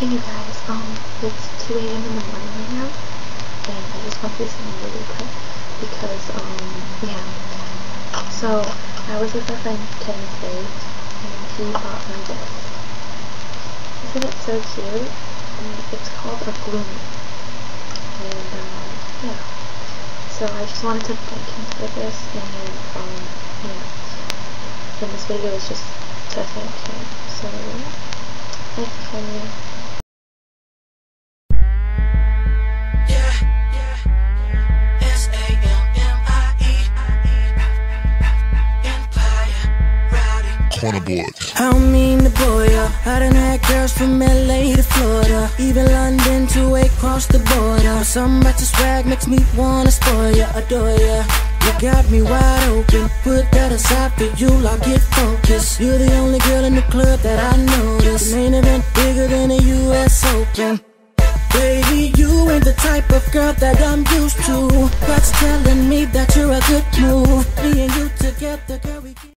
Hey you guys, it's 2 a.m. in the morning right now, and I just want to do something really quick because, yeah. So, I was with my friend Tim today, and he bought me this. Isn't it so cute? And it's called a Gloomy. And, yeah. So, I just wanted to thank him for this, and, yeah. And this video is just to thank him. So, thank you, Henry. I don't mean to bore ya. I done had girls from LA to Florida, even London to way across the border. Something about your swag makes me wanna spoil ya, adore ya. You got me wide open, put that aside for you, I'll get focused. You're the only girl in the club that I notice. The main event bigger than the US Open. Baby, you ain't the type of girl that I'm used to. What's telling me that you're a good move? Me and you together, girl.